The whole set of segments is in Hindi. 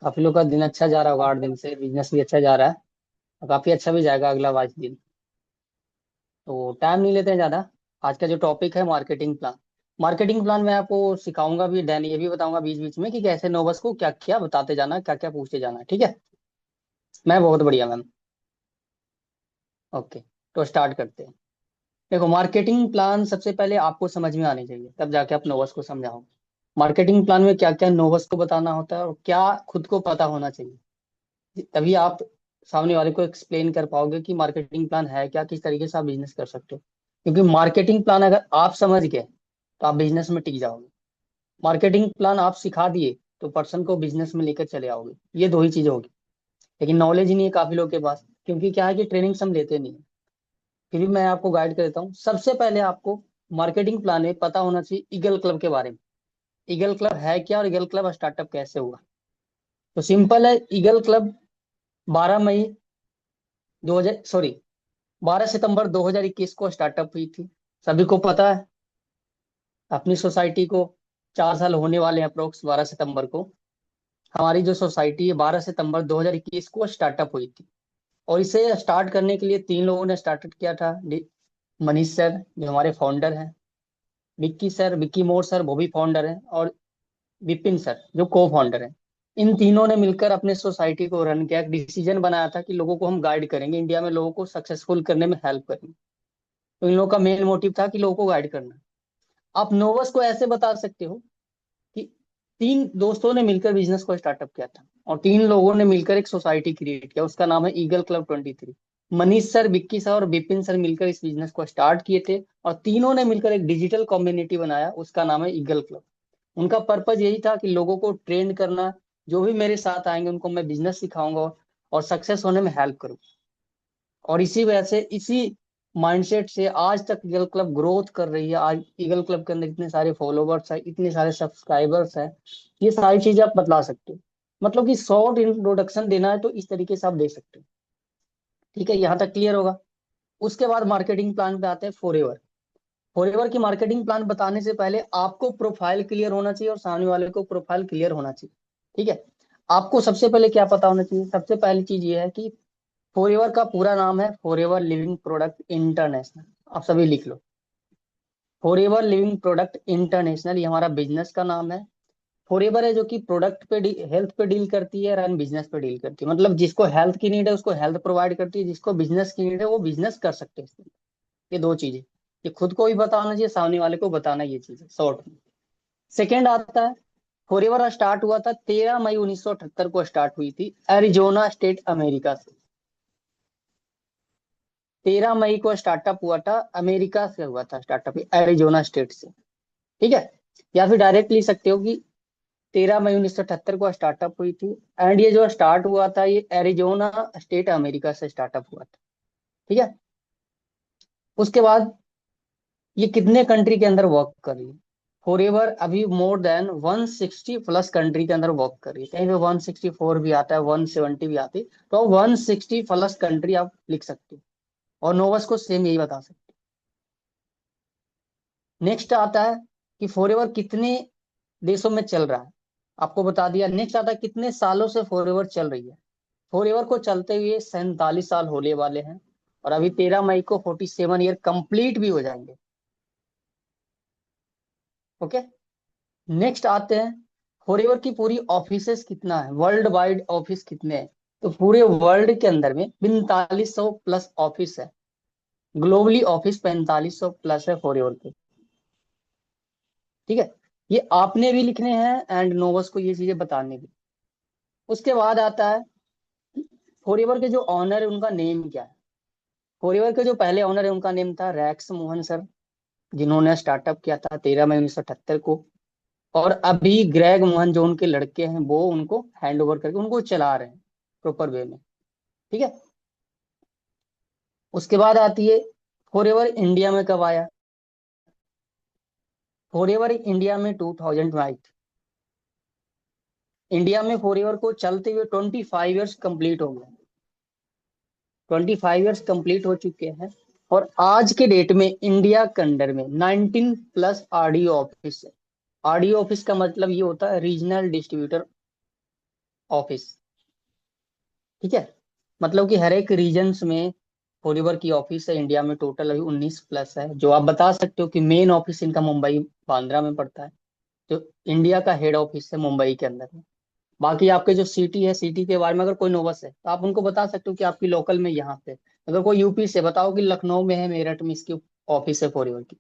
काफी लोग का दिन अच्छा जा रहा होगा, 8 दिन से बिजनेस भी अच्छा जा रहा है और काफी अच्छा भी जाएगा अगला 5 दिन। तो टाइम नहीं लेते हैं ज्यादा। आज का जो टॉपिक है मार्केटिंग प्लान। मार्केटिंग प्लान मैं आपको सिखाऊंगा भी, डैन ये भी बताऊंगा बीच बीच में कि कैसे नोबस को क्या क्या बताते जाना, क्या क्या पूछते जाना, ठीक है। मैं बहुत बढ़िया मैम। ओके, तो स्टार्ट करते हैं। देखो, मार्केटिंग प्लान सबसे पहले आपको समझ में आनी चाहिए, तब जाके आप नोबस को समझाओगे। मार्केटिंग प्लान में क्या क्या नोबस को बताना होता है और क्या खुद को पता होना चाहिए, तभी आप सामने वाले को एक्सप्लेन कर पाओगे कि मार्केटिंग प्लान है क्या, किस तरीके से आप बिजनेस कर सकते हो। क्योंकि मार्केटिंग प्लान अगर आप समझ गए तो आप बिजनेस में टिक जाओगे। मार्केटिंग प्लान आप सिखा दिए तो पर्सन को बिजनेस में लेकर चले आओगे। ये दो ही चीजें होगी। लेकिन नॉलेज ही नहीं है काफी लोगों के पास, क्योंकि क्या है कि ट्रेनिंग हम लेते नहीं है। फिर भी मैं आपको गाइड कर देता हूँ। सबसे पहले आपको मार्केटिंग प्लान में पता होना चाहिए ईगल क्लब के बारे में। ईगल क्लब है क्या और ईगल क्लब स्टार्टअप कैसे हुआ। तो सिंपल है, ईगल क्लब 12 मई 2000 सॉरी 12 सितंबर 2021 को स्टार्टअप हुई थी। सभी को पता है। अपनी सोसाइटी को 4 साल होने वाले हैं अप्रोक्स 12 सितंबर को। हमारी जो सोसाइटी है 12 सितंबर 2021 को स्टार्टअप हुई थी। और इसे स्टार्ट करने के लिए 3 लोगों ने स्टार्ट किया था। मनीष सर जो हमारे फाउंडर हैं, Vicky sir, Vicky more sir वो भी फाउंडर हैं, और विपिन सर जो को फाउंडर हैं। इन तीनों ने मिलकर अपने सोसाइटी को रन किया। एक डिसीजन बनाया था कि लोगों को हम गाइड करेंगे, इंडिया में लोगों को सक्सेसफुल करने में हेल्प करेंगे। तो इन लोगों का मेन मोटिव था कि लोगों को गाइड करना। आप नोवस को ऐसे बता सकते हो कि 3 दोस्तों ने मिलकर बिजनेस को स्टार्टअप किया था और 3 लोगों ने मिलकर एक सोसाइटी क्रिएट किया, उसका नाम है eagle club 23। Manish sir, Vicky sir और विपिन सर मिलकर इस बिजनेस को स्टार्ट किए थे और तीनों ने मिलकर एक डिजिटल कम्युनिटी बनाया, उसका नाम है ईगल क्लब। उनका पर्पज यही था कि लोगों को ट्रेन करना। जो भी मेरे साथ आएंगे उनको मैं बिजनेस सिखाऊंगा और सक्सेस होने में हेल्प करूंगा। और इसी वजह से, इसी माइंडसेट से आज तक ईगल क्लब ग्रोथ कर रही है। आज ईगल क्लब के अंदर इतने सारे फॉलोवर्स हैं, इतने सारे सब्सक्राइबर्स हैं। ये सारी चीजें आप बतला सकते हो। मतलब कि शॉर्ट इंट्रोडक्शन देना है तो इस तरीके से आप दे सकते हो। ठीक है, यहाँ तक क्लियर होगा। उसके बाद मार्केटिंग प्लान पे आते हैं फॉरएवर। फॉरएवर की मार्केटिंग प्लान बताने से पहले आपको प्रोफाइल क्लियर होना चाहिए और सामने वाले को प्रोफाइल क्लियर होना चाहिए। ठीक है। आपको सबसे पहले क्या पता होना चाहिए, सबसे पहली चीज ये है कि फॉरएवर का पूरा नाम है फॉरएवर लिविंग प्रोडक्ट इंटरनेशनल। आप सभी लिख लो, फॉरएवर लिविंग प्रोडक्ट इंटरनेशनल, ये हमारा बिजनेस का नाम है। फॉरएवर है जो कि प्रोडक्ट पे हेल्थ पे डील करती है, एंड बिजनेस पे डील करती है। मतलब जिसको हेल्थ की नीड है उसको हेल्थ प्रोवाइड करती है, जिसको बिजनेस की नीड है वो बिजनेस कर सकते हैं इसमें। ये दो चीजें, ये खुद को भी बताना चाहिए, सामने वाले को बताना, ये चीजें शॉर्ट में। सेकेंड आता है, फॉरएवर स्टार्ट हुआ था 13 मई 1978 को स्टार्ट हुई थी एरिजोना स्टेट अमेरिका से। 13 मई को स्टार्टअप हुआ था, अमेरिका से हुआ था स्टार्टअप, एरिजोना स्टेट से। ठीक है। या फिर डायरेक्ट लिख सकते हो कि 13 मई 1978 को स्टार्टअप हुई थी। एंड ये जो स्टार्ट हुआ था ये एरिजोना स्टेट अमेरिका से स्टार्टअप हुआ था। ठीक है। उसके बाद ये कितने कंट्री के अंदर वर्क कर रही है। फॉरएवर अभी मोर देन 160 प्लस कंट्री के अंदर वर्क कर रही है। कहीं पे 164 भी आता है, 170 भी आती है। तो 160 प्लस कंट्री आप लिख सकते हो। और नोवस को सेम यही बता सकते हो। नेक्स्ट आता है कि फॉरएवर कितने देशों में चल रहा है, आपको बता दिया। नेक्स्ट आता है कितने सालों से फॉरएवर चल रही है। फॉरएवर को चलते हुए 47 साल होने वाले हैं और अभी 13 मई को 47 ईयर कंप्लीट भी हो जाएंगे। ओके। नेक्स्ट आते हैं, फॉरएवर की पूरी ऑफिसेस कितना है, वर्ल्ड वाइड ऑफिस कितने हैं। तो पूरे वर्ल्ड के अंदर में 4500 प्लस ऑफिस है। ग्लोबली ऑफिस 4500 प्लस है फॉरएवर के। ठीक है। ये आपने भी लिखने हैं एंड नोवस को ये चीजें बताने भी। उसके बाद आता है फॉरएवर के जो ऑनर है उनका नेम क्या है। फॉरएवर के जो पहले ऑनर है उनका नेम था रैक्स मोहन सर, जिन्होंने स्टार्टअप किया था 13 मई 1978 को। और अभी ग्रेग मोहन जो उनके लड़के हैं वो उनको हैंड ओवर करके उनको चला रहे हैं प्रॉपर वे में। ठीक है। उसके बाद आती है फॉरएवर इंडिया में कब आया। फॉरएवर इंडिया में 2000 में आई थी। इंडिया में फॉरएवर को चलते हुए 25 ईयर्स कंप्लीट हो गए। 25 ईयर्स कंप्लीट हो चुके हैं। और आज के डेट में इंडिया के अंडर में 19 प्लस आरडीओ ऑफिस है। आरडीओ ऑफिस का मतलब ये होता है रीजनल डिस्ट्रीब्यूटर ऑफिस। ठीक है, मतलब कि हर एक रीजन्स में फॉरएवर की ऑफिस है। इंडिया में टोटल अभी 19 प्लस है, जो आप बता सकते हो कि मेन ऑफिस इनका मुंबई बांद्रा में पड़ता है। जो इंडिया का हेड ऑफिस है मुंबई के अंदर में। बाकी आपके जो सिटी है, सिटी के बारे में अगर कोई नोवस है तो आप उनको बता सकते हो कि आपकी लोकल में यहाँ पे। अगर कोई यूपी से बताओ कि लखनऊ में है, मेरठ में इसकी ऑफिस है फॉरएवर की।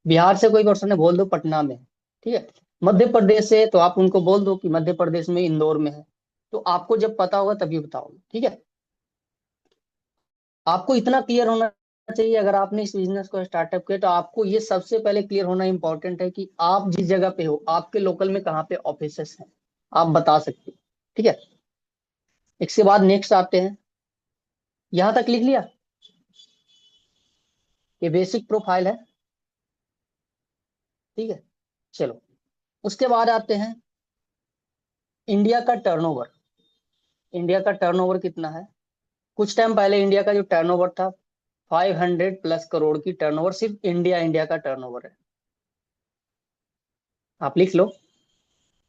बिहार से कोई पर्सन है, बोल दो पटना में है। ठीक है, मध्य प्रदेश से तो आप उनको बोल दो कि मध्य प्रदेश में इंदौर में है। तो आपको जब पता होगा तभी बताओगे। ठीक है, आपको इतना क्लियर होना चाहिए। अगर आपने इस बिजनेस को स्टार्टअप किया तो आपको ये सबसे पहले क्लियर होना इंपॉर्टेंट है कि आप जिस जगह पे हो, आपके लोकल में कहाँ पे ऑफिसेस हैं, आप बता सकते हो। ठीक है, इसके बाद नेक्स्ट आते हैं। यहां तक लिख लिया? ये बेसिक प्रोफाइल है। ठीक है, चलो उसके बाद आते हैं इंडिया का टर्नओवर। इंडिया का टर्नओवर कितना है? कुछ टाइम पहले इंडिया का जो टर्नओवर था, 500 प्लस करोड़ की टर्नओवर सिर्फ इंडिया इंडिया का टर्नओवर है। आप लिख लो।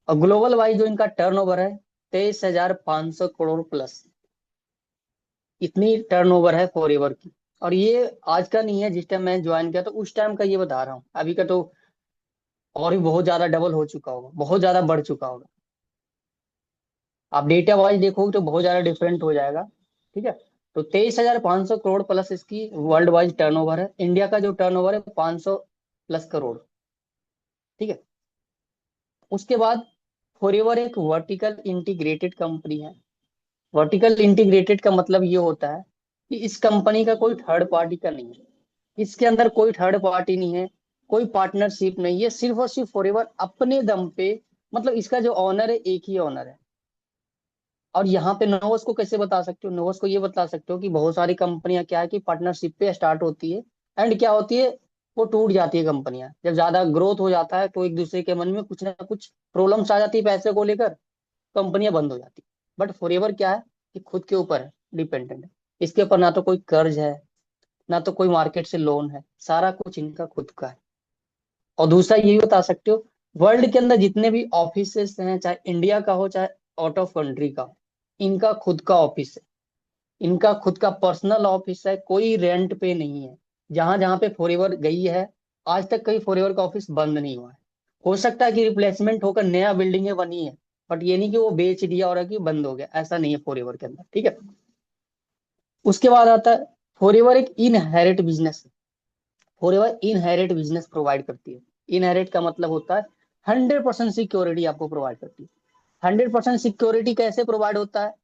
और ग्लोबल वाइज जो इनका टर्नओवर है, 23,500 करोड़ प्लस। इतनी टर्नओवर है फॉरएवर की। और ये आज का नहीं है, जिस टाइम मैं ज्वाइन किया तो उस टाइम का ये बता रहा हूँ। अभी का तो और भी बहुत ज्यादा डबल हो चुका होगा, बहुत ज्यादा बढ़ चुका होगा। आप डेटा वाइज देखोगे तो बहुत ज्यादा डिफरेंट हो जाएगा। ठीक है, तो 23,500 करोड़ प्लस इसकी वर्ल्ड वाइज टर्नओवर है। इंडिया का जो टर्नओवर है 500 प्लस करोड़। ठीक है, उसके बाद फॉरएवर एक वर्टिकल इंटीग्रेटेड कंपनी है। वर्टिकल इंटीग्रेटेड का मतलब ये होता है कि इस कंपनी का कोई थर्ड पार्टी का नहीं है। इसके अंदर कोई थर्ड पार्टी नहीं है, कोई पार्टनरशिप नहीं है। सिर्फ और सिर्फ फॉरएवर अपने दम पे, मतलब इसका जो ऑनर है एक ही ऑनर है। और यहाँ पे नोवस को कैसे बता सकते हो? नोवस को ये बता सकते हो कि बहुत सारी कंपनियां क्या है कि पार्टनरशिप पे स्टार्ट होती है, एंड क्या होती है, वो टूट जाती है कंपनियां। जब ज्यादा ग्रोथ हो जाता है तो एक दूसरे के मन में कुछ ना कुछ प्रॉब्लम्स आ जाती है पैसे को लेकर, कंपनियां बंद हो जाती। बट फॉरएवर क्या है कि खुद के ऊपर है, डिपेंडेंट है। इसके ऊपर ना तो कोई कर्ज है, ना तो कोई मार्केट से लोन है, सारा कुछ इनका खुद का है। और दूसरा ये भी बता सकते हो, वर्ल्ड के अंदर जितने भी ऑफिसेस हैं, चाहे इंडिया का हो चाहे आउट ऑफ कंट्री का हो, इनका खुद का ऑफिस है। इनका खुद का पर्सनल ऑफिस है, कोई रेंट पे नहीं है। जहां जहां पे फॉरएवर गई है, आज तक कहीं फॉरएवर का ऑफिस बंद नहीं हुआ है। हो सकता है कि रिप्लेसमेंट होकर नया बिल्डिंग है बनी है, बट ये नहीं कि वो बेच दिया और है कि बंद हो गया, ऐसा नहीं है फॉरएवर के अंदर। ठीक है, उसके बाद आता है फॉरएवर एक इनहेरिट बिजनेस है। फॉरएवर इनहेरिट बिजनेस प्रोवाइड करती है। इनहेरिट का मतलब होता है 100% सिक्योरिटी आपको प्रोवाइड करती है। 100% सिक्योरिटी कैसे प्रोवाइड होता है?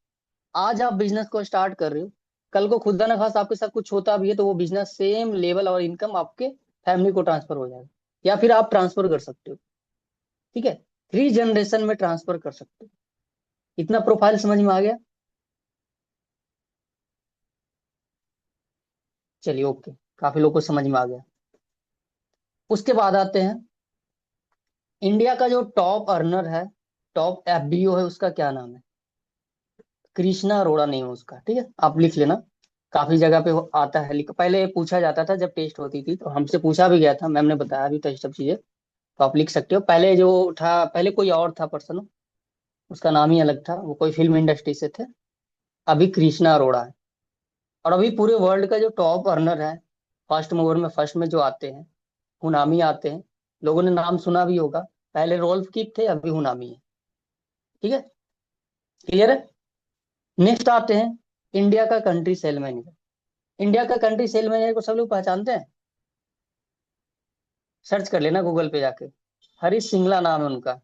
आज आप बिजनेस को स्टार्ट कर रहे हो, कल को खुदा ना खास आपके साथ कुछ होता भी है तो वो बिजनेस सेम लेवल और इनकम आपके फैमिली को ट्रांसफर हो जाएगा, या फिर आप ट्रांसफर कर सकते हो। ठीक है, 3 जनरेशन में ट्रांसफर कर सकते हो। इतना प्रोफाइल समझ में आ गया? चलिए ओके, काफी लोग को समझ में आ गया। उसके बाद आते हैं इंडिया का जो टॉप अर्नर है, टॉप एफबीओ है, उसका क्या नाम है? कृष्णा अरोड़ा नेम है उसका। ठीक है, आप लिख लेना। काफी जगह पे आता है पहले पूछा जाता था जब टेस्ट होती थी, तो हमसे पूछा भी गया था, मैम ने बताया भी था ये सब चीजें। तो आप लिख सकते हो। पहले जो था, पहले कोई और था पर्सन, उसका नाम ही अलग था, वो कोई फिल्म इंडस्ट्री से थे। अभी कृष्णा अरोड़ा है। और अभी पूरे वर्ल्ड का जो टॉप अर्नर है, फर्स्ट मूवर में फर्स्ट में जो आते हैं, हुनामी आते हैं। लोगों ने नाम सुना भी होगा। पहले रोल्फ कीट थे, अभी हुनामी है। ठीक है, क्लियर है? नेक्स्ट आते हैं इंडिया का कंट्री सेल मैनेजर। इंडिया का कंट्री सेल मैनेजर को सब लोग पहचानते हैं। सर्च कर लेना गूगल पे जाके। हरीश सिंगला नाम है उनका।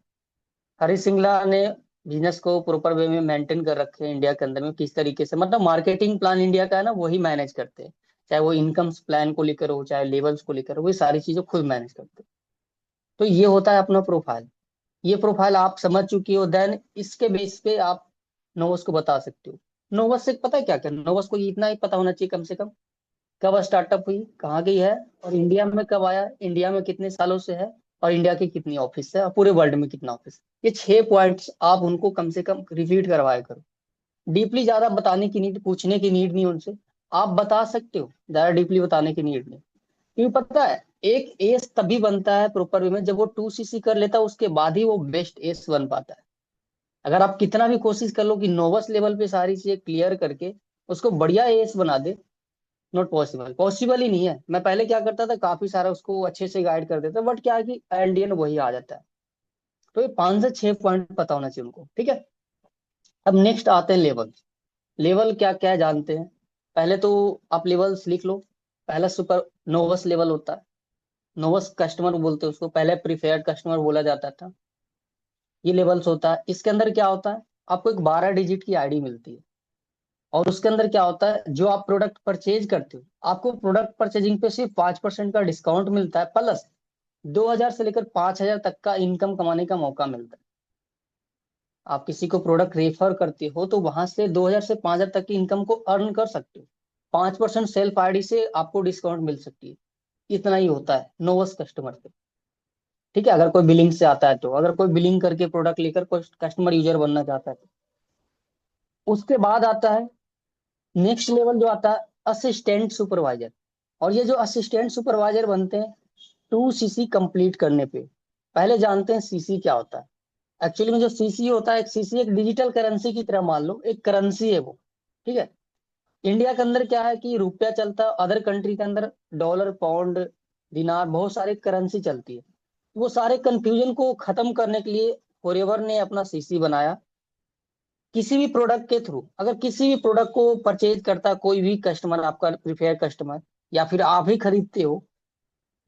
हरीश सिंगला ने बिजनेस को प्रॉपर वे में मेंटेन कर रखे हैं इंडिया के अंदर में। किस तरीके से, मतलब मार्केटिंग प्लान इंडिया का है ना, वही मैनेज करते हैं। चाहे वो इनकम्स प्लान को लेकर हो, चाहे लेवल्स को लेकर हो, वो सारी चीजें खुद मैनेज करते हैं। तो ये होता है अपना प्रोफाइल। ये प्रोफाइल आप समझ चुकी हो, देन इसके बेस पे आप नोवस को बता सकते हो। नोवस से पता है क्या क्या, नोवस को इतना ही पता होना चाहिए कम से कम, कब स्टार्टअप हुई, कहाँ गई है, और इंडिया में कब आया, इंडिया में कितने सालों से है, और इंडिया की कितनी ऑफिस है, और पूरे वर्ल्ड में कितना ऑफिस है। ये 6 पॉइंट्स आप उनको कम से कम रिपीट करवाया करो। डीपली ज्यादा बताने की नीड, पूछने की नीड नहीं उनसे। आप बता सकते हो, ज्यादा डीपली बताने की नीड नहीं। क्योंकि पता है, एक एस तभी बनता है प्रॉपर वे में जब वो 2 सीसी कर लेता है, उसके बाद ही वो बेस्ट एस बन पाता है। अगर आप कितना भी कोशिश कर लो कि नोवस लेवल पे सारी चीजें क्लियर करके उसको बढ़िया एएस बना दे, नॉट पॉसिबल, पॉसिबल ही नहीं है। मैं पहले क्या करता था, काफी सारा उसको अच्छे से गाइड कर देता, बट क्या है कि एंड इन वही आ जाता है। तो ये 5 से 6 पॉइंट पता होना चाहिए उनको, ठीक है। अब नेक्स्ट आते हैं लेवल। लेवल क्या क्या है जानते हैं। पहले तो आप लेवल्स लिख लो। पहला सुपर नोवस लेवल होता है। नोवस कस्टमर बोलते हैं उसको, पहले प्रीफेयर्ड कस्टमर बोला जाता था। ये लेवल्स होता है। इसके अंदर क्या होता है, आपको एक 12 डिजिट की आईडी मिलती है। और उसके अंदर क्या होता है, जो आप प्रोडक्ट परचेज करते हो, आपको प्रोडक्ट परचेजिंग पे सिर्फ 5% का डिस्काउंट मिलता है, प्लस 2,000 से लेकर 5,000 तक का इनकम कमाने का मौका मिलता है। आप किसी को प्रोडक्ट रेफर करते हो तो वहां से 2,000 से 5,000 तक की इनकम को अर्न कर सकते हो। 5% सेल्फ आईडी से आपको डिस्काउंट मिल सकती है। इतना ही होता है नोवस कस्टमर पे। ठीक है, अगर कोई बिलिंग से आता है तो, अगर कोई बिलिंग करके प्रोडक्ट लेकर कोई कस्टमर यूजर बनना चाहता है तो। उसके बाद आता है नेक्स्ट लेवल जो आता है, असिस्टेंट सुपरवाइजर। और ये जो असिस्टेंट सुपरवाइजर बनते हैं 2 सीसी कंप्लीट करने पे। पहले जानते हैं सीसी क्या होता है। एक्चुअली में जो सीसी होता है, एक सीसी एक डिजिटल करेंसी की तरह मान लो, एक करेंसी है वो। ठीक है। इंडिया के अंदर क्या है कि रुपया चलता है, अदर कंट्री के अंदर डॉलर, पाउंड, दिनार, बहुत सारी करेंसी चलती है। वो सारे कंफ्यूजन को खत्म करने के लिए फॉरएवर ने अपना सीसी बनाया। किसी भी प्रोडक्ट के थ्रू, अगर किसी भी प्रोडक्ट को परचेज करता है कोई भी कस्टमर, आपका प्रीफेयर कस्टमर, या फिर आप ही खरीदते हो,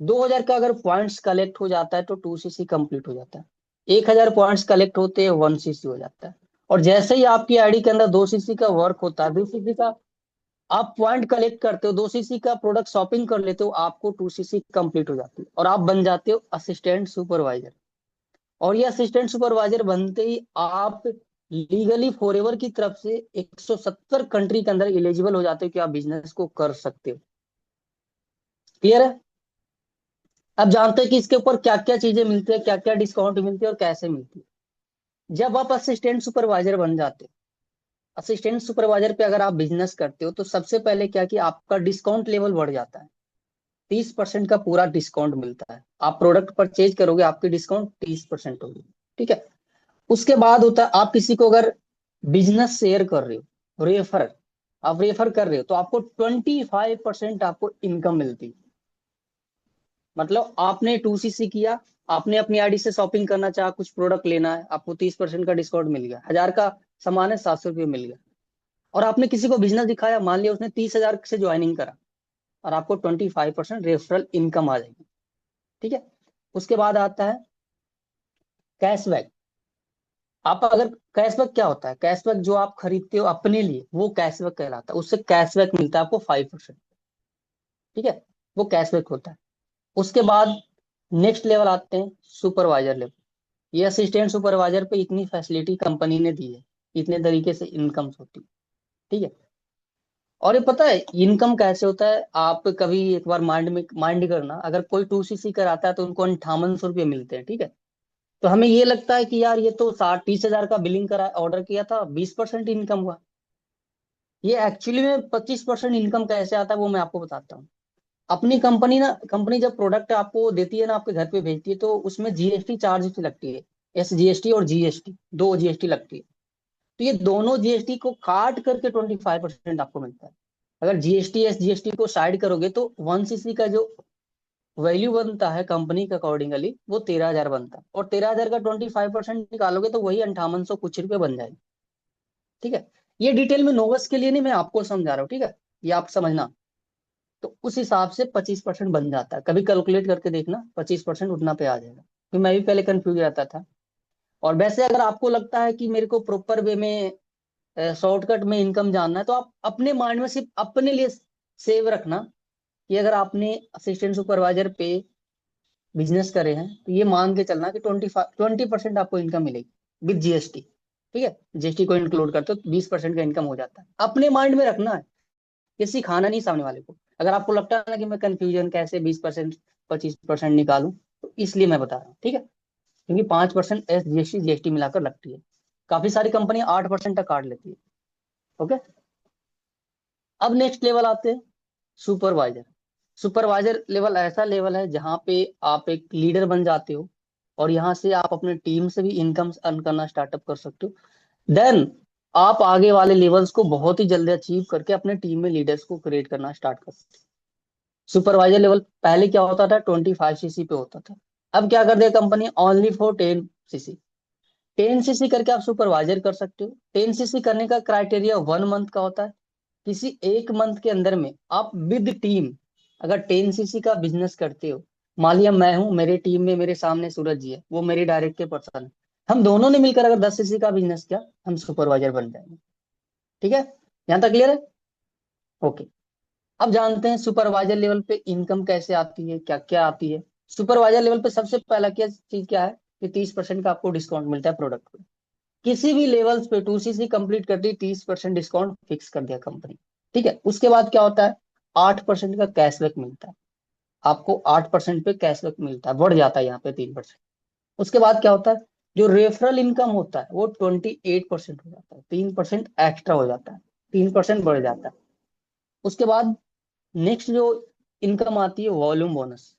2,000 का अगर पॉइंट्स कलेक्ट हो जाता है तो 2 सीसी कंप्लीट हो जाता है। 1,000 पॉइंट्स कलेक्ट होते हैं, 1 सीसी हो जाता है। और जैसे ही आपकी आईडी के अंदर 2 सीसी का वर्क होता है, 2 सीसी का आप पॉइंट कलेक्ट करते हो, 2 सीसी का प्रोडक्ट शॉपिंग कर लेते हो, आपको 2 सीसी कंप्लीट हो जाती है और आप बन जाते हो असिस्टेंट सुपरवाइजर। और ये असिस्टेंट सुपरवाइजर बनते ही आप लीगली फॉरएवर की तरफ से 170 कंट्री के अंदर एलिजिबल हो जाते हो कि आप बिजनेस को कर सकते हो। क्लियर है। अब जानते हैं कि इसके ऊपर क्या क्या चीजें मिलती है, क्या क्या डिस्काउंट मिलती है और कैसे मिलती है। जब आप असिस्टेंट सुपरवाइजर बन जाते हो, असिस्टेंट सुपरवाइजर पे अगर आप बिजनेस करते हो, तो सबसे पहले क्या कि आपका डिस्काउंट लेवल बढ़ जाता है। 30% का पूरा डिस्काउंट मिलता है। आप प्रोडक्ट परचेज करोगे, आपकी डिस्काउंट 30% होगी। ठीक है। उसके बाद होता है, आप किसी को अगर बिजनेस शेयर कर रहे हो, रेफर, आप रेफर कर रहे हो, तो आपको 25% आपको इनकम मिलती है। मतलब आपने 2 सीसी किया, आपने अपनी आईडी से शॉपिंग करना चाहा, कुछ प्रोडक्ट लेना है, आपको 30% का डिस्काउंट मिल गया, 1,000 का सामान है, 700 रुपये मिल गया। और आपने किसी को बिजनेस दिखाया, मान लिया उसने 30,000 से ज्वाइनिंग करा, और आपको 25% रेफरल इनकम आ जाएगी। ठीक है। उसके बाद आता है कैशबैक। आप अगर, कैशबैक क्या होता है, कैशबैक जो आप खरीदते हो अपने लिए वो कैशबैक कहलाता है, उससे कैशबैक मिलता है आपको 5%। ठीक है। वो कैशबैक होता है। उसके बाद नेक्स्ट लेवल आते हैं सुपरवाइजर लेवल। ये असिस्टेंट सुपरवाइजर पे इतनी फैसिलिटी कंपनी ने दी है, इतने तरीके से इनकम होती है। ठीक है। और ये पता है इनकम कैसे होता है, आप कभी एक बार माइंड करना, अगर कोई 2 सीसी कराता है तो उनको 5800 रुपये मिलते हैं। ठीक है। तो हमें ये लगता है कि यार ये तो 60-30 हजार का बिलिंग करा, ऑर्डर किया था, 20% इनकम हुआ। ये एक्चुअली में 25% इनकम कैसे आता है वो मैं आपको बताता हूँ। अपनी कंपनी ना, कंपनी जब प्रोडक्ट आपको देती है ना, आपके घर पे भेजती है, तो उसमें जीएसटी चार्ज लगती है। SGST और जीएसटी, दो जीएसटी लगती है। तो ये दोनों जीएसटी को काट करके 25% आपको मिलता है। अगर जीएसटी SGST को साइड करोगे तो 1 सीसी का जो वैल्यू बनता है कंपनी के अकॉर्डिंगली, वो 13,000 बनता है। और 13,000 का 25% निकालोगे तो वही 5800 कुछ रुपये बन जाएगा। ठीक है। ये डिटेल में नोवस के लिए नहीं, मैं आपको समझा रहा हूँ। ठीक है। ये आप समझना। तो उस हिसाब से 25% बन जाता है, कभी कैलकुलेट करके देखना, 25% उतना पे आ जाएगा, क्योंकि मैं भी पहले कंफ्यूज रहता था। और वैसे अगर आपको लगता है कि मेरे को प्रॉपर वे में, शॉर्टकट में इनकम जानना है, तो आप अपने माइंड में सिर्फ अपने लिए सेव रखना कि अगर आपने असिस्टेंट सुपरवाइजर पे बिजनेस करे हैं, तो ये मान के चलना कि 20% आपको इनकम मिलेगी विद जीएसटी। ठीक है। जीएसटी को इंक्लूड करते हो 20% का इनकम हो जाता है। अपने माइंड में रखना है, ये सिखाना नहीं सामने वाले को। अगर आपको लगता है ना कि मैं कंफ्यूजन कैसे 20% 25% निकालूं, तो इसलिए मैं बता रहा हूँ। ठीक है। क्योंकि 5% जीएसटी जीएसटी मिलाकर लगती है। काफी सारी कंपनी 8% तक काट लेती है। ओके। अब नेक्स्ट लेवल आते हैं सुपरवाइजर। सुपरवाइजर लेवल ऐसा लेवल है जहां पे आप एक लीडर बन जाते हो। और यहाँ से आप अपने टीम से भी इनकम अर्न करना स्टार्टअप कर सकते हो। देन आप आगे वाले लेवल्स को बहुत ही जल्दी अचीव करके अपने टीम में लीडर्स को क्रिएट करना स्टार्ट कर सकते हो। सुपरवाइजर लेवल पहले क्या होता था, 25 cc पे होता था। अब क्या कर दिया company, only for 10 cc। 10 cc करके आप सुपरवाइजर कर सकते हो। 10 cc करने का क्राइटेरिया 1 मंथ का होता है। किसी एक मंथ के अंदर में आप विद टीम अगर 10 cc का बिजनेस करते हो, मान लिया मैं हूं, मेरे टीम में मेरे सामने सूरज जी है, वो मेरे डायरेक्ट के पर्सन है, हम दोनों ने मिलकर अगर 10 cc का बिजनेस किया, हम सुपरवाइजर बन जाएंगे। ठीक है, यहाँ तक क्लियर है? ओके। अब जानते हैं सुपरवाइजर लेवल पे इनकम कैसे आती है, क्या क्या आती है। सुपरवाइजर लेवल पे सबसे पहला क्या चीज क्या है कि 30% का आपको डिस्काउंट मिलता है प्रोडक्ट पे। किसी भी लेवल्स पे 2 cc कंप्लीट करती 30% डिस्काउंट फिक्स कर दिया कंपनी। ठीक है, उसके बाद क्या होता है, 8% का कैशबैक मिलता है। आपको 8% पे कैशबैक मिलता है, बढ़ जाता है यहाँ पे 3%। उसके बाद क्या होता है, जो रेफरल इनकम होता है वो 28% हो जाता है, 3% एक्स्ट्रा हो जाता है, 3% बढ़ जाता है। उसके बाद नेक्स्ट जो इनकम आती है वॉल्यूम बोनस,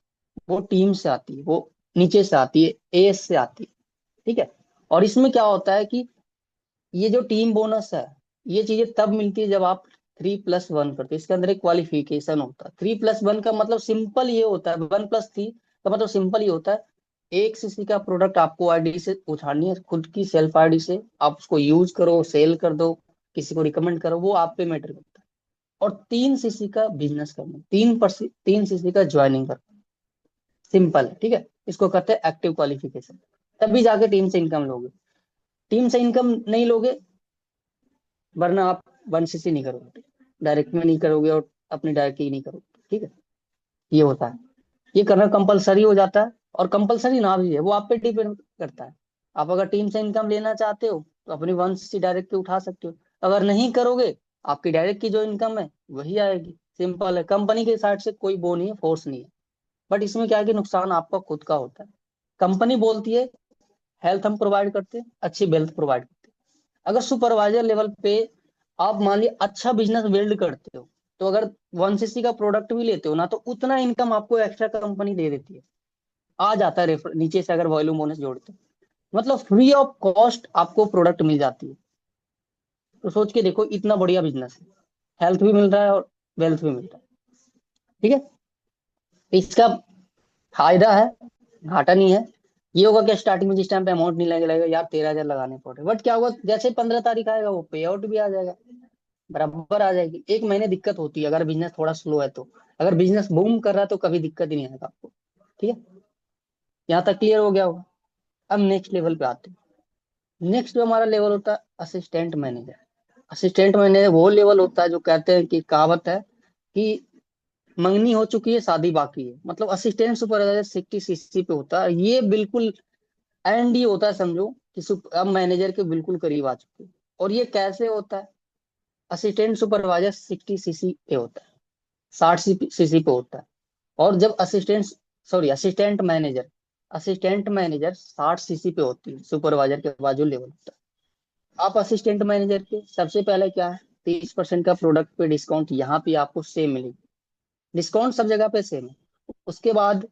वो टीम से आती है, वो नीचे से आती है, एएस से आती है। ठीक है, और इसमें क्या होता है कि ये जो टीम बोनस है, ये चीजें तब मिलती है जब आप 3+1 करते हो। इसके अंदर एक क्वालिफिकेशन होता है। 3+1 का मतलब सिंपल ये होता है, 1+3 का मतलब सिंपल ये होता है, 1 cc का प्रोडक्ट आपको आईडी से उठानी है, खुद की सेल्फ आईडी से आप उसको यूज करो, सेल कर दो, किसी को रिकमेंड करो, वो आप पे मैटर करता है। और 3 cc का बिजनेस करना, 3 cc का ज्वाइनिंग करना, सिंपल है। ठीक है, इसको कहते हैं एक्टिव क्वालिफिकेशन। तभी जाके टीम से इनकम लोगे। टीम से इनकम नहीं लोगे, वरना आप 1 cc नहीं करोगे, डायरेक्ट में नहीं करोगे और अपनी डायरेक्ट की नहीं करोगे। ठीक है, ये होता है, ये करना कंपलसरी हो जाता है। और कंपलसरी ना भी है, वो आप पे डिपेंड करता है। आप अगर टीम से इनकम लेना चाहते हो तो अपनी 1 cc डायरेक्ट की उठा सकते हो। अगर नहीं करोगे, आपकी डायरेक्ट की जो इनकम है वही आएगी। सिंपल है, कंपनी के साइड से कोई वो नहीं है, फोर्स नहीं है। बट इसमें क्या है कि नुकसान आपका खुद का होता है। कंपनी बोलती है हेल्थ हम प्रोवाइड करते हैं, अच्छी वेल्थ प्रोवाइड करते हैं। अगर सुपरवाइजर लेवल पे आप मान लिया अच्छा बिजनेस बिल्ड करते हो, तो अगर 1 cc का प्रोडक्ट भी लेते हो ना, तो उतना इनकम आपको एक्स्ट्रा कंपनी दे देती है, आ जाता है रेफर नीचे से, अगर वॉल्यूम बोनस जोड़ते हो। मतलब फ्री ऑफ कॉस्ट आपको प्रोडक्ट मिल जाती है। तो सोच के देखो, इतना बढ़िया बिजनेस है, हेल्थ भी मिल रहा है और वेल्थ भी मिल रहा है। ठीक है, तो इसका फायदा है, घाटा नहीं है। ये होगा कि स्टार्टिंग में जिस टाइम पे अमाउंट नहीं लगेगा, यार 13,000 लगाने पड़े, बट क्या होगा, जैसे 15 तारीख आएगा वो पे आउट भी आ जाएगा, बराबर आ जाएगी। एक महीने दिक्कत होती है अगर बिजनेस थोड़ा स्लो है तो। अगर बिजनेस बूम कर रहा है तो कभी दिक्कत ही नहीं आएगा आपको। ठीक है, यहाँ तक क्लियर हो गया होगा। अब नेक्स्ट लेवल पे आते हैं। नेक्स्ट जो हमारा लेवल होता है असिस्टेंट मैनेजर। असिस्टेंट मैनेजर वो लेवल होता है जो कहते हैं कि कहावत है कि मंगनी हो चुकी है शादी बाकी है, मतलब असिस्टेंट सुपरवाइजर 60 cc पे होता है। ये बिल्कुल एंड ही होता है, समझो कि अब मैनेजर के बिल्कुल करीब आ चुके हैं। और ये कैसे होता है, असिस्टेंट सुपरवाइजर 60 cc पे होता है, 60 cc पे होता है। और जब असिस्टेंट मैनेजर 60 cc पे होती है, सुपरवाइजर के बाजू लेवल होता है। आप असिस्टेंट मैनेजर के सबसे पहले क्या है, 30% का प्रोडक्ट पे डिस्काउंट यहाँ पे आपको सेम मिलेगी। डिस्काउंट सब जगह पे सेम है। उसके बाद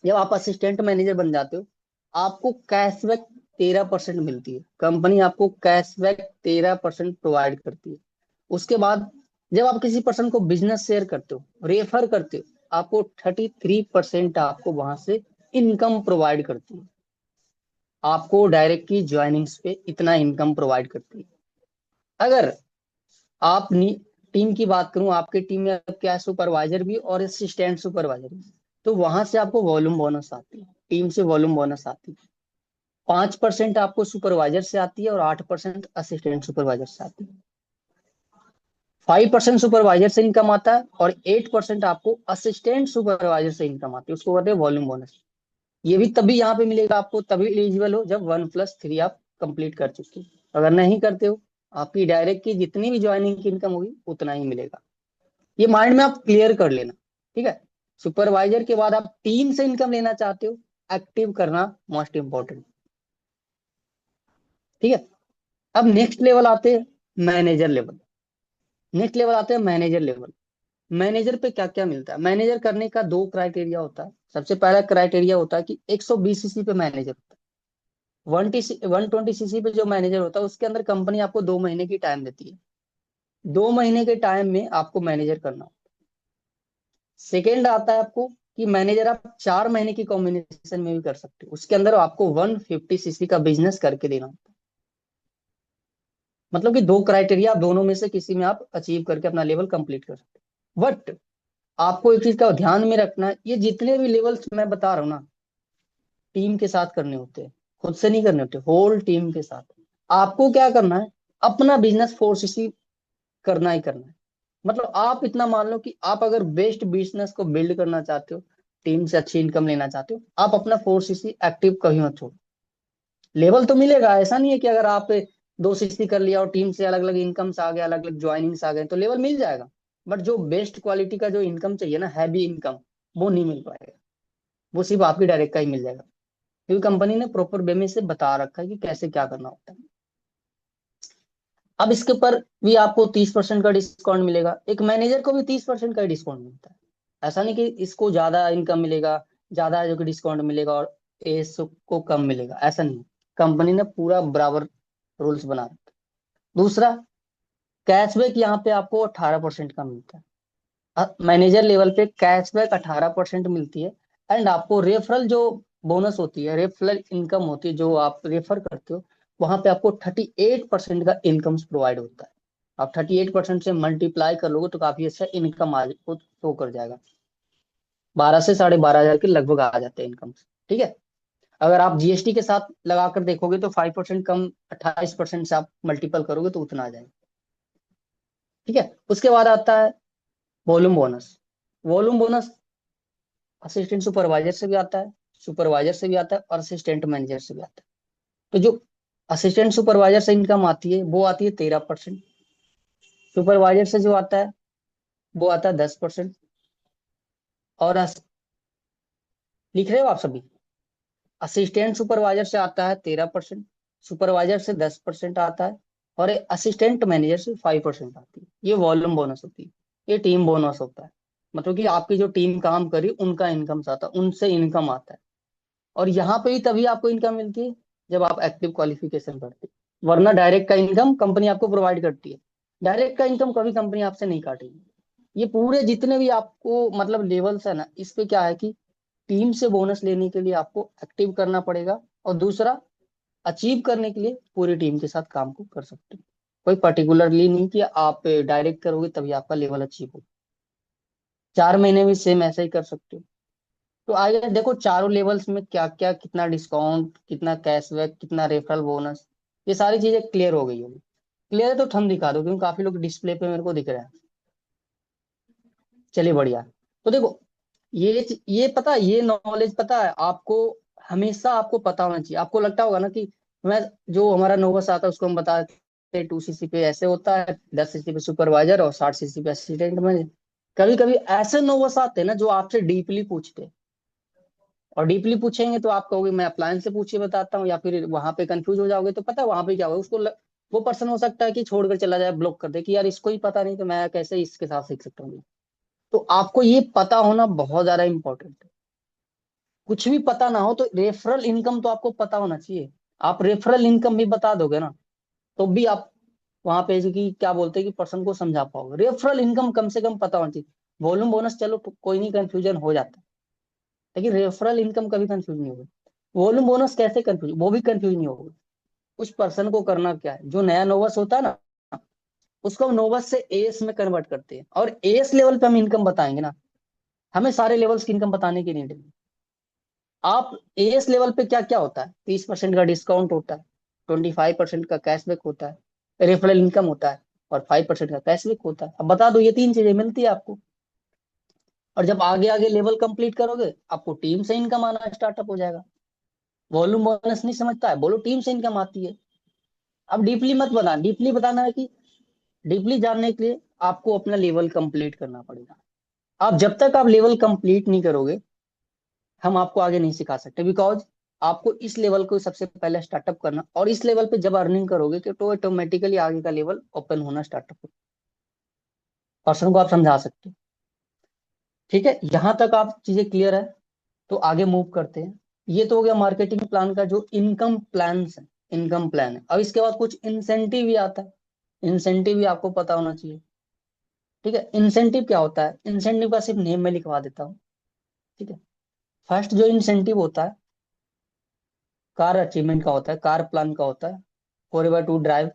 जब आप असिस्टेंट मैनेजर बन जाते हो, आपको कैशबैक 13% मिलती है, कंपनी आपको कैशबैक 13% प्रोवाइड करती है। उसके बाद जब आप किसी पर्सन को बिजनेस शेयर करते हो, रेफर करते हो, आपको 33% आपको वहां से इनकम प्रोवाइड करती है। आपको डायरेक्ट की ज्वाइनिंग्स पे इतना इनकम प्रोवाइड करती है। अगर आप टीम की बात करूं, आपके टीम में अब क्या है, सुपरवाइजर भी और असिस्टेंट सुपरवाइजर भी, तो वहां से आपको वॉल्यूम बोनस आती है, टीम से वॉल्यूम बोनस आती है। 5% आपको सुपरवाइजर से आती है और 8% असिस्टेंट सुपरवाइजर से आती है। 5% सुपरवाइजर से इनकम आता है और 8% आपको असिस्टेंट सुपरवाइजर से इनकम आती है, उसको कहते हैं वॉल्यूम बोनस। ये भी तभी यहाँ पे मिलेगा आपको, तभी एलिजिबल हो जब 1+3 आप कंप्लीट कर चुके हो। अगर नहीं करते हो, आपकी डायरेक्ट की जितनी भी ज्वाइनिंग की इनकम होगी उतना ही मिलेगा। ये माइंड में आप क्लियर कर लेना। ठीक है, सुपरवाइजर के बाद आप टीम से इनकम लेना चाहते हो, एक्टिव करना मोस्ट इंपॉर्टेंट। ठीक है, अब नेक्स्ट लेवल आते हैं मैनेजर लेवल। नेक्स्ट लेवल आते हैं मैनेजर लेवल। मैनेजर पे क्या क्या मिलता है? मैनेजर करने का दो क्राइटेरिया होता है। सबसे पहला क्राइटेरिया होता है कि 120 सीसी पे मैनेजर होता है। 120 सीसी पे जो मैनेजर होता है उसके अंदर कंपनी आपको 2 महीने की टाइम देती है। 2 महीने के टाइम में आपको मैनेजर करना होता है। सेकेंड आता है आपको कि मैनेजर आप 4 महीने की कॉम्बिनेशन में भी कर सकते हो। उसके अंदर आपको 150 सीसी का बिजनेस करके देना होता है। मतलब कि दो क्राइटेरिया, आप दोनों में से किसी में आप अचीव करके अपना लेवल कंप्लीट कर सकते हो। बट आपको एक चीज का ध्यान में रखना है, ये जितने भी लेवल्स मैं बता रहा हूँ ना, टीम के साथ करने होते हैं, खुद से नहीं करने होते, होल टीम के साथ। आपको क्या करना है, अपना बिजनेस फोर्स इसी करना ही करना है। मतलब आप इतना मान लो कि आप अगर बेस्ट बिजनेस को बिल्ड करना चाहते हो, टीम से अच्छी इनकम लेना चाहते हो, आप अपना फोर्स इसी एक्टिव कभी मत छोड़ो। लेवल तो मिलेगा, ऐसा नहीं है कि अगर आप 260 कर लिया और टीम से अलग अलग इनकम्स आ गए, अलग अलग ज्वाइनिंग्स आ गए तो लेवल मिल जाएगा। बट जो बेस्ट क्वालिटी का जो इनकम चाहिए ना, हैवी इनकम, वो नहीं मिल पाएगा। वो सिर्फ आपकी डायरेक्ट का ही मिल जाएगा, क्योंकि कंपनी ने प्रॉपर वे में से बता रखा है कि कैसे क्या करना होता है। अब इसके ऊपर भी आपको 30% का डिस्काउंट मिलेगा। एक मैनेजर को भी 30% का ही डिस्काउंट मिलता है। ऐसा नहीं कि इसको ज्यादा इनकम मिलेगा, ज्यादा जो कि डिस्काउंट मिलेगा और एस को कम मिलेगा, ऐसा नहीं। कंपनी ने पूरा बराबर रूल्स बना रखा है। दूसरा, कैशबैक यहाँ पे आपको 18% का मिलता है। मैनेजर लेवल पे कैशबैक 18% मिलती है। एंड आपको रेफरल जो बोनस होती है, रेफरल इनकम होती है, जो आप रेफर करते हो, वहां पे आपको 38% का इनकम प्रोवाइड होता है। आप 38% से मल्टीप्लाई कर लोगे तो काफी अच्छा इनकम आ शो कर जाएगा। 12 से 12.5 हजार के लगभग आ जाते हैं इनकम। ठीक है। अगर आप जीएसटी के साथ लगाकर देखोगे तो 5% कम, 28% से आप मल्टीपल करोगे तो उतना आ जाएगा। ठीक है। उसके बाद आता है volume bonus. Volume bonus assistant supervisor से भी आता है, सुपरवाइजर से भी आता है और असिस्टेंट मैनेजर से भी आता है। तो जो असिस्टेंट सुपरवाइजर से इनकम आती है वो आती है 13%। सुपरवाइजर से जो आता है वो आता है 10%। और लिख रहे हो आप सभी? असिस्टेंट सुपरवाइजर से आता है 13%, सुपरवाइजर से 10% आता है, और असिस्टेंट मैनेजर से 5% आती है। ये वॉल्यूम बोनस होती है। ये टीम बोनस होता है। मतलब कि आपकी जो टीम काम करी उनका इनकम आता है, उनसे इनकम आता है। और यहाँ पे ही तभी आपको इनकम मिलती है जब आप एक्टिव क्वालिफिकेशन करते हैं, वरना डायरेक्ट का इनकम कंपनी आपको प्रोवाइड करती है। डायरेक्ट का इनकम कभी कंपनी आपसे नहीं काटेगी। ये पूरे जितने भी आपको मतलब लेवल्स है ना, इस पे क्या है कि टीम से बोनस लेने के लिए आपको एक्टिव करना पड़ेगा, और दूसरा, अचीव करने के लिए पूरी टीम के साथ काम को कर सकते हो। कोई पर्टिकुलरली नहीं कि आप डायरेक्ट करोगे तभी आपका लेवल अचीव हो। 4 महीने में सेम ऐसा ही कर सकते हो। तो आइए देखो चारों लेवल्स में क्या क्या, कितना डिस्काउंट, कितना कैशबैक, कितना रेफरल बोनस, ये सारी चीजें क्लियर हो गई होगी। क्लियर है तो थंब दिखा दो, क्योंकि काफी लोग डिस्प्ले पे मेरे को दिख रहे हैं। चलिए बढ़िया। तो देखो, ये पता है, ये नॉलेज पता है आपको, हमेशा आपको पता होना चाहिए। आपको लगता होगा ना कि मैं, जो हमारा नोवस आता है उसको हम बताते हैं 2 सीसी पे ऐसे होता है, 10 सीसी पे सुपरवाइजर और 60 सीसी पे असिस्टेंट मैनेजर। कभी कभी ऐसे नोवस आते हैं ना जो आपसे डीपली पूछते हैं, और डीपली पूछेंगे तो आप कहोगे मैं अप्लायंस से पूछिए बताता हूँ, या फिर वहां पे कंफ्यूज हो जाओगे। तो पता है वहां पे क्या होगा, वो पर्सन हो सकता है कि छोड़कर चला जाए, ब्लॉक कर दे कि यार इसको ही पता नहीं तो मैं कैसे इसके साथ सीख सकता हूँ। तो आपको ये पता होना बहुत ज्यादा इंपॉर्टेंट है। कुछ भी पता ना हो तो रेफरल इनकम तो आपको पता होना चाहिए। आप रेफरल इनकम भी बता दोगे ना, तो भी आप वहां पे जो कि क्या बोलते हैं कि पर्सन को समझा पाओगे। रेफरल इनकम कम से कम पता होना चाहिए। वॉल्यूम बोनस चलो कोई नहीं, कंफ्यूजन हो जाता है, लेकिन रेफरल इनकम कभी कंफ्यूज नहीं होगा। वॉल्यूम बोनस कैसे कंफ्यूज, वो भी कंफ्यूज नहीं होगा। उस पर्सन को करना क्या है, जो नया नोवस होता है ना, उसको हम नोवस से एएस में कन्वर्ट करते हैं, और एएस लेवल पे हम इनकम बताएंगे ना। हमें सारे लेवल्स की इनकम बताने की नहीं। आप एएस लेवल पे क्या क्या होता है, 30% का डिस्काउंट होता है, 25% का कैशबैक होता है, रेफरल इनकम होता है, और 5% का कैशबैक होता है। अब बता दो, ये तीन चीजें मिलती है आपको। और जब आगे आगे लेवल कंप्लीट करोगे आपको टीम से इनकम आना स्टार्टअप हो जाएगा। वॉल्यूम बोनस नहीं समझता है, बोलो टीम से इनकम आती है। अब डीपली मत बना, डीपली बताना है कि डीपली जानने के लिए आपको अपना लेवल कंप्लीट करना पड़ेगा। आप जब तक आप लेवल कंप्लीट नहीं करोगे, हम आपको आगे नहीं सिखा सकते, बिकॉज आपको इस लेवल को सबसे पहले स्टार्टअप करना, और इस लेवल पे जब अर्निंग करोगे तो ऑटोमेटिकली आगे का लेवल ओपन होना स्टार्टअप हो। पर्सन को आप समझा सकते हो। ठीक है, यहां तक आप चीजें क्लियर है? तो आगे मूव करते हैं। ये तो हो गया मार्केटिंग प्लान का जो इनकम प्लान है। इनकम प्लान है। अब इसके बाद कुछ इंसेंटिव भी आता है। इंसेंटिव भी आपको पता होना चाहिए। ठीक है, इंसेंटिव क्या होता है? इंसेंटिव का सिर्फ नेम में लिखवा देता हूँ। ठीक है, फर्स्ट जो इंसेंटिव होता है कार अचीवमेंट का होता है, कार प्लान का होता है। फॉर एवर टू ड्राइव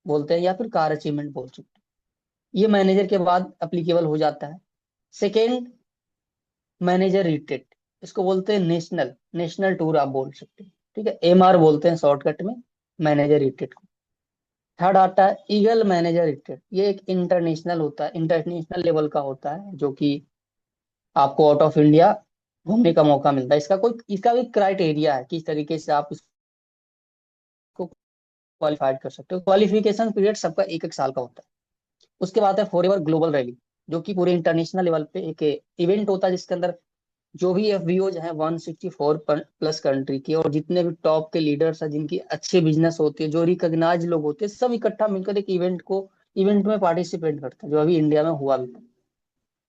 बोलते हैं या फिर कार अचीवमेंट बोल सकते हैं। ये मैनेजर के बाद अप्लीकेबल हो जाता है। सेकेंड, मैनेजर रिट्रीट, इसको बोलते हैं नेशनल नेशनल टूर आप बोल सकते हैं। ठीक है, एमआर बोलते हैं शॉर्टकट में मैनेजर रिट्रीट को। थर्ड आता है ईगल मैनेजर रिट्रीट। ये एक इंटरनेशनल होता है, इंटरनेशनल लेवल का होता है, जो कि आपको आउट ऑफ इंडिया घूमने का मौका मिलता है। इसका भी क्राइटेरिया है किस तरीके से आप इसको क्वालिफाइड कर सकते हो। क्वालिफिकेशन पीरियड सबका एक एक साल का होता है। उसके बाद है फॉर एवर ग्लोबल रैली, जो कि पूरे इंटरनेशनल लेवल पे एक इवेंट होता है, जिसके अंदर जो भी एफबीओज हैं 164 प्लस कंट्री के, और जितने भी टॉप के लीडर्स हैं जिनकी अच्छे बिजनेस होते हैं, जो रिकॉग्नाइज लोग होते हैं, सब इकट्ठा मिलकर एक इवेंट में पार्टिसिपेट करते हैं, जो अभी इंडिया में हुआ भी था।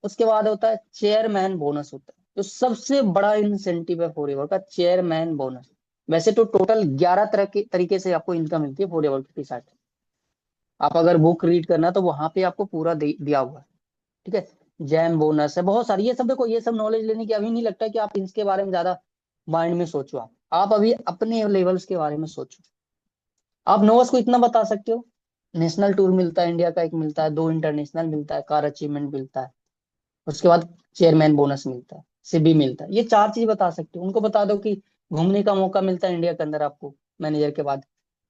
उसके बाद होता है चेयरमैन बोनस होता है, जो सबसे बड़ा इंसेंटिव है फॉरएवर का, चेयरमैन बोनस। वैसे तो टोटल 11 तरह के तरीके से आपको इनकम मिलती है फॉरएवर की साइड। आप अगर बुक रीड करना तो वहां पे आपको पूरा दिया हुआ है। ठीक है, जैम बोनस है, बहुत सारी। ये सब देखो, ये सब नॉलेज लेने की अभी नहीं लगता कि आप इसके बारे में ज्यादा माइंड में सोचो। आप अभी अपने लेवल्स के बारे में सोचो। आप नोवस को इतना बता सकते हो, नेशनल टूर मिलता है इंडिया का, एक मिलता है, दो इंटरनेशनल मिलता है, कार अचीवमेंट मिलता है, उसके बाद चेयरमैन बोनस मिलता है, सिबी मिलता है। ये चार चीज बता सकते हो। उनको बता दो कि घूमने का मौका मिलता है इंडिया के अंदर आपको मैनेजर के बाद,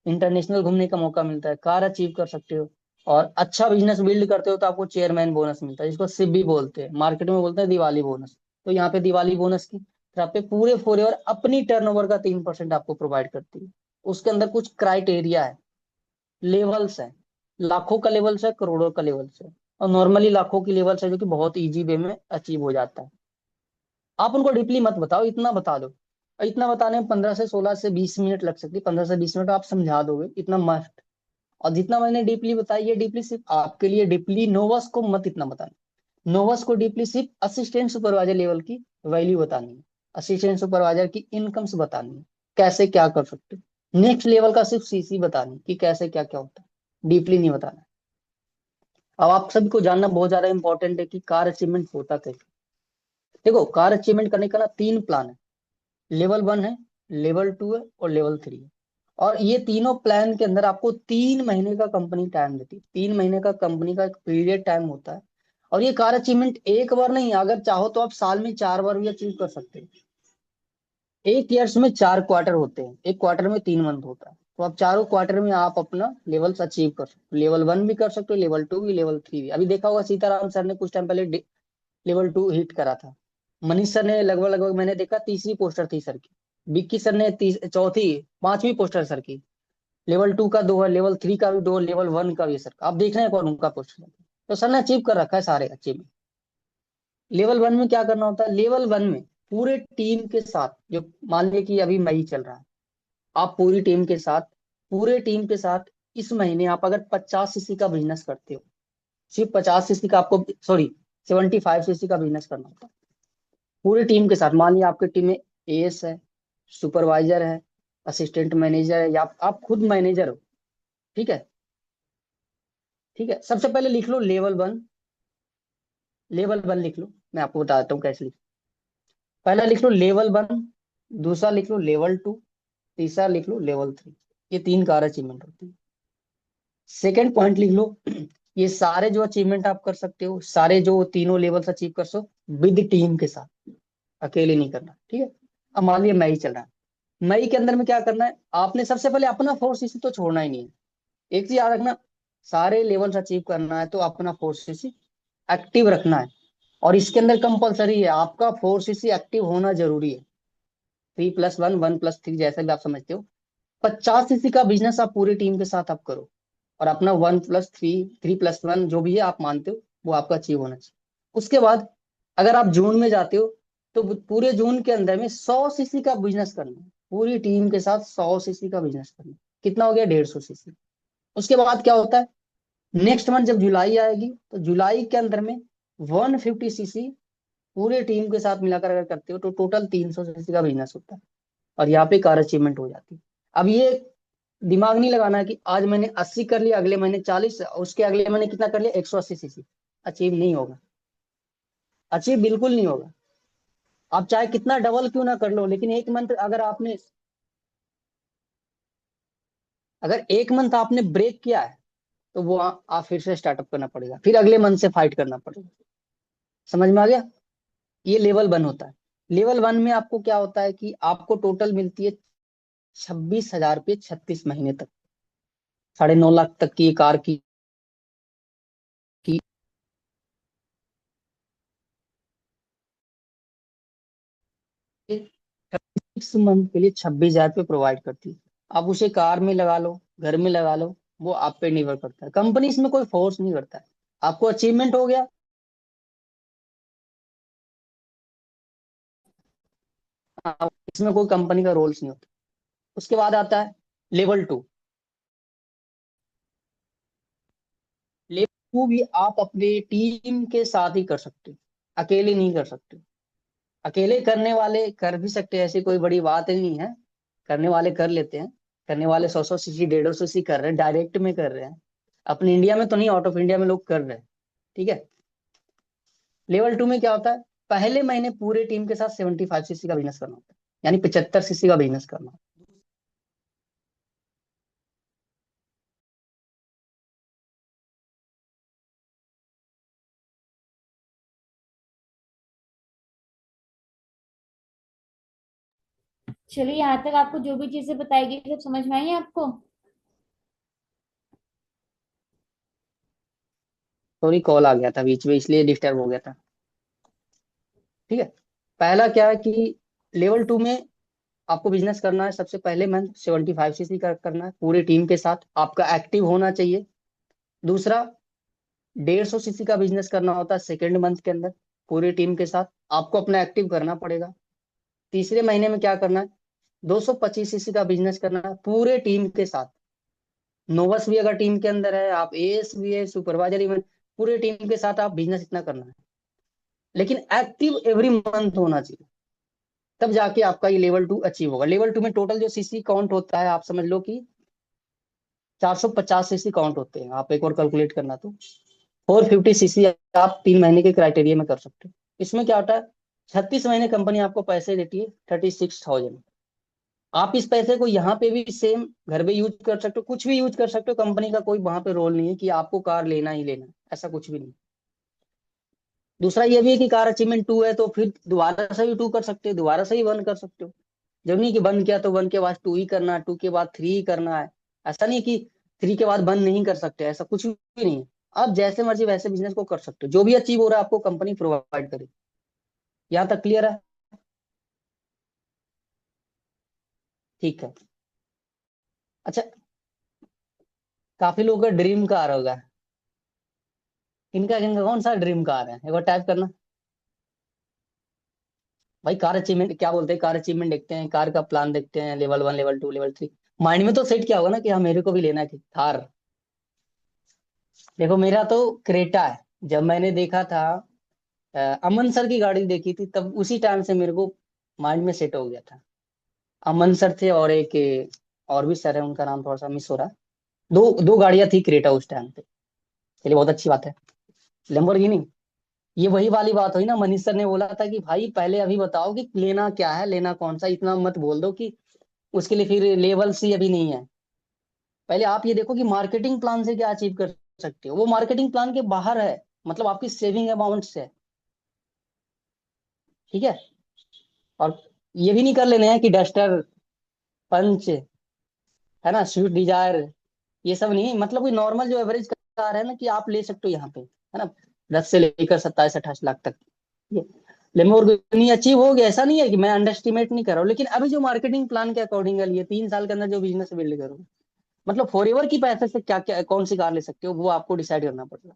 इंटरनेशनल घूमने का मौका मिलता है, कार अचीव कर सकते हो, और अच्छा बिजनेस बिल्ड करते हो तो आपको चेयरमैन बोनस मिलता है, जिसको सिबी बोलते हैं, मार्केट में बोलते हैं दिवाली बोनस। तो यहाँ पे दिवाली बोनस की तरह पे पूरे फॉरएवर अपनी टर्नओवर का 3% आपको प्रोवाइड करती है। उसके अंदर कुछ क्राइटेरिया है, लेवल्स है, लाखों का लेवल्स है, करोड़ों का लेवल्स है, और नॉर्मली लाखों की लेवल्स है, जो कि बहुत इजी वे में अचीव हो जाता है। आप उनको डीपली मत बताओ, इतना बता दो। और इतना बताने में 15 से 16 से 20 मिनट लग सकती है। 15 से 20 मिनट आप समझा दोगे, इतना मस्त। और जितना मैंने डीपली बताया, ये डीपली सिर्फ आपके लिए, डीपली नोवस को मत इतना बताना। नोवस को डीपली सिर्फ असिस्टेंट सुपरवाइजर लेवल की वैल्यू बतानी है, असिस्टेंट सुपरवाइजर की इनकम्स बतानी है, कैसे क्या कर सकते हो। नेक्स्ट लेवल का सिर्फ सीसी बतानी कि कैसे क्या क्या होता है, डीपली नहीं बताना। अब आप सबको जानना बहुत ज्यादा इंपॉर्टेंट है कि कार अचीवमेंट होता कैसे। देखो, कार अचीवमेंट करने का ना 3 प्लान है। लेवल 1 है, लेवल 2 है, और लेवल 3 है। और ये तीनों प्लान के अंदर आपको 3 महीने का कंपनी टाइम देती है। 3 महीने का कंपनी का एक पीरियड टाइम होता है। और ये कार अचीवमेंट एक बार नहीं, अगर चाहो तो आप साल में 4 बार भी अचीव कर सकते हो। एक ईयर्स में 4 क्वार्टर होते हैं, एक क्वार्टर में 3 मंथ होता है, तो आप चारों क्वार्टर में आप अपना लेवल्स अचीव कर सकते हो। लेवल 1 भी कर सकते हो, लेवल 2 भी, लेवल 3 भी। अभी देखा होगा सीताराम सर ने कुछ टाइम पहले लेवल 2 हिट करा था। मनीष सर ने लगभग लगभग मैंने देखा तीसरी पोस्टर थी सर की। विक्की सर ने चौथी, पांचवी पोस्टर सर की। लेवल 2 का 2 है, लेवल 3 का भी 2, लेवल 1 का भी सर का। आप देख रहे हैं कौन उनका पोस्टर। तो सर ने अचीव कर रखा है सारे अचीव। लेवल 1 में क्या करना होता है? लेवल 1 में पूरे टीम के साथ, जो मान लीजिए कि अभी मई चल रहा है, आप पूरे टीम के साथ इस महीने आप अगर 50 सीसी का बिजनेस करते हो, सिर्फ 50 सीसी का आपको, सॉरी, 75 सीसी का बिजनेस करना होता है पूरी टीम के साथ। मान लिया आपकी टीम में एएस है, सुपरवाइजर है, असिस्टेंट मैनेजर है, या आप खुद मैनेजर हो। ठीक है, ठीक है, सबसे पहले लिख लो लेवल 1। लेवल 1 लिख लो, मैं आपको बताता हूँ कैसे लिख। पहला लिख लो लेवल 1, दूसरा लिख लो लेवल 2, तीसरा लिख लो लेवल 3। ये 3 कार अचीवमेंट होती है। सेकेंड पॉइंट लिख लो, ये सारे जो अचीवमेंट आप कर सकते हो, सारे जो तीनों लेवल्स अचीव कर सो, विद टीम के साथ, अकेले नहीं करना। ठीक है, अब मान लिया मई चल रहा है। मई के अंदर में क्या करना है? आपने सबसे पहले अपना फोर्स इसी तो छोड़ना ही नहीं है। एक चीज याद रखना, सारे लेवल्स अचीव करना है तो अपना फोर्स इसी एक्टिव रखना है। और इसके अंदर कंपलसरी है, आपका फोर्स इसी एक्टिव होना जरूरी है। 3+1, 1+3, जैसा भी आप समझते हो। 50 सीसी का बिजनेस आप पूरी टीम के साथ आप करो, और अपना 1+3, 3+1 जो भी है आप मानते हो, वो आपका अचीव होना चाहिए। उसके बाद अगर आप जून में जाते हो, तो पूरे जून के अंदर में 100 सीसी का बिजनेस करना है, पूरी टीम के साथ 100 सीसी का बिजनेस करना है। कितना हो गया? 150 सीसी। उसके बाद क्या होता है? नेक्स्ट मंथ जब जुलाई आएगी, तो जुलाई के अंदर में 150 सीसी पूरे टीम के साथ मिलाकर अगर करते हो तो टोटल 300 सीसी का बिजनेस होता है, और यहाँ पे कार अचीवमेंट हो जाती है। अब ये दिमाग नहीं लगाना है कि आज मैंने 80 कर लिया, अगले महीने 40, उसके अगले महीने कितना कर लिया, 180 सीसी। अचीव नहीं होगा, अचीव बिल्कुल नहीं होगा। आप चाहे कितना डबल क्यों ना कर लो, लेकिन एक मंथ अगर एक मंथ आपने ब्रेक किया है, तो वो आप फिर से स्टार्टअप करना पड़ेगा, फिर अगले मंथ से फाइट करना पड़ेगा। समझ में आ गया? ये लेवल 1 होता है। लेवल 1 में आपको क्या होता है कि आपको टोटल मिलती है 26,000 रुपये 36 महीने तक, 9.5 लाख तक की कार की 6 मंथ के लिए 26,000 रुपये प्रोवाइड करती है। आप उसे कार में लगा लो, घर में लगा लो, वो आप पे निर्भर करता है। कंपनी इसमें कोई फोर्स नहीं करता है। आपको अचीवमेंट हो गया, इसमें कोई कंपनी का रोल्स नहीं होता। उसके बाद आता है लेवल 2। लेवल 2 भी आप अपने टीम के साथ ही कर सकते हो, अकेले नहीं कर सकते। अकेले करने वाले कर भी सकते हैं, ऐसी कोई बड़ी बात ही नहीं है। करने वाले कर लेते हैं। करने वाले 100-100 सीसी 150 सीसी कर रहे हैं, डायरेक्ट में कर रहे हैं। अपने इंडिया में तो नहीं, आउट ऑफ इंडिया में लोग कर रहे हैं। ठीक है। लेवल 2 में क्या होता है, पहले महीने पूरे टीम के साथ 75 सीसी का बिजनेस करना होता है, यानी 75 सीसी का बिजनेस करना होता चलिए, यहाँ तक आपको जो भी चीजें बताई गई सब समझ में आई है आपको? है। थोड़ी कॉल आ गया था बीच में, इसलिए डिस्टर्ब हो गया था। ठीक है। पहला क्या है कि लेवल 2 में आपको बिजनेस करना है, सबसे पहले मंथ 75 सीसी का करना है पूरी टीम के साथ, आपका एक्टिव होना चाहिए। दूसरा, 150 सीसी का बिजनेस करना होता है सेकेंड मंथ के अंदर, पूरी टीम के साथ आपको अपना एक्टिव करना पड़ेगा। तीसरे महीने में क्या करना है, 225 सीसी का बिजनेस करना है पूरे टीम के साथ। नोवस भी अगर टीम के अंदर है, आप एएस भी है, सुपरवाइजर इवन, पूरे टीम के साथ आप बिजनेस इतना करना है, लेकिन एक्टिव एवरी मंथ होना चाहिए। तब जाके आपका ये लेवल 2 अचीव होगा। लेवल 2 में टोटल जो सीसी काउंट होता है, आप समझ लो कि 450 सीसी काउंट होते हैं। आप एक और कैलकुलेट करना, तो 450 सीसी आप 3 महीने के क्राइटेरिया में कर सकते हो। इसमें क्या होता है, 36 महीने कंपनी आपको पैसे देती है 36,000। आप इस पैसे को यहाँ पे भी सेम घर पे यूज कर सकते हो, कुछ भी यूज कर सकते हो। कंपनी का कोई वहां पे रोल नहीं है कि आपको कार लेना ही लेना है, ऐसा कुछ भी नहीं। दूसरा ये भी है कि कार अचीवमेंट 2 है, तो फिर दोबारा से भी 2 कर सकते हो, दोबारा से ही 1 कर सकते हो। जब नहीं कि बंद किया तो 1 के बाद 2 ही करना है, 2 के बाद 3 ही करना है। ऐसा नहीं कि 3 के बाद बंद नहीं कर सकते, ऐसा कुछ भी नहीं है। आप जैसे मर्जी वैसे बिजनेस को कर सकते हो, जो भी अचीव हो रहा है आपको कंपनी प्रोवाइड करे। यहाँ तक क्लियर है? ठीक है। अच्छा, काफी लोगों का ड्रीम कार होगा। इनका इनका कौन सा ड्रीम कार है, एक बार टाइप करना। भाई कार अचीवमेंट क्या बोलते हैं, कार अचीवमेंट देखते हैं, कार का प्लान देखते हैं, लेवल 1 लेवल 2 लेवल 3। माइंड में तो सेट क्या होगा ना कि हाँ मेरे को भी लेना है कि थार। देखो मेरा तो क्रेटा है। जब मैंने देखा था, अमन सर की गाड़ी देखी थी, तब उसी टाइम से मेरे को माइंड में सेट हो गया था। अमन सर थे, और एक और भी सर है, उनका नाम थोड़ा सा मिस हो रहा है। दो दो गाड़ियां थी क्रेटा उस टाइम पे। चलिए, बहुत अच्छी बात है। लैम्बोर्गिनी। ये वही वाली बात हुई ना, मनीष सर ने बोला था कि भाई पहले अभी बताओ कि लेना क्या है, लेना कौन सा, इतना मत बोल दो कि उसके लिए फिर लेवल सी अभी नहीं है। पहले आप ये देखो कि मार्केटिंग प्लान से क्या अचीव कर सकते हो, वो मार्केटिंग प्लान के बाहर है, मतलब आपकी सेविंग अमाउंट से है। ठीक है। और ये भी नहीं कर लेने हैं कि डस्टर, पंच, है ना, स्विफ्ट डिजायर, ये सब नहीं, मतलब कोई नॉर्मल जो एवरेज कार है ना, कि आप ले सकते हो यहाँ पे, है ना, 10 से लेकर 27-28 लाख तक। ये लेम्बोर्गिनी अचीव हो गया, ऐसा नहीं है कि मैं अंडर एस्टिमेट नहीं कर रहा हूँ, लेकिन अभी जो मार्केटिंग प्लान के अकॉर्डिंग है, ये 3 साल के अंदर जो बिजनेस बिल्ड करो, मतलब फॉरएवर की पैसे से क्या क्या कौन सी कार ले सकते हो, वो आपको डिसाइड करना पड़ेगा।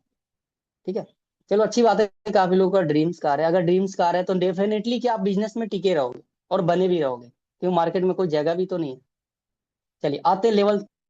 ठीक है। चलो, अच्छी बात है, काफी लोगों का ड्रीम्स कार है। अगर ड्रीम्स कार है तो डेफिनेटली कि आप बिजनेस में टिके रहोगे और बने भी रहोगे, क्योंकि मार्केट में कोई जगह भी तो नहीं है। चलिए आते लेवल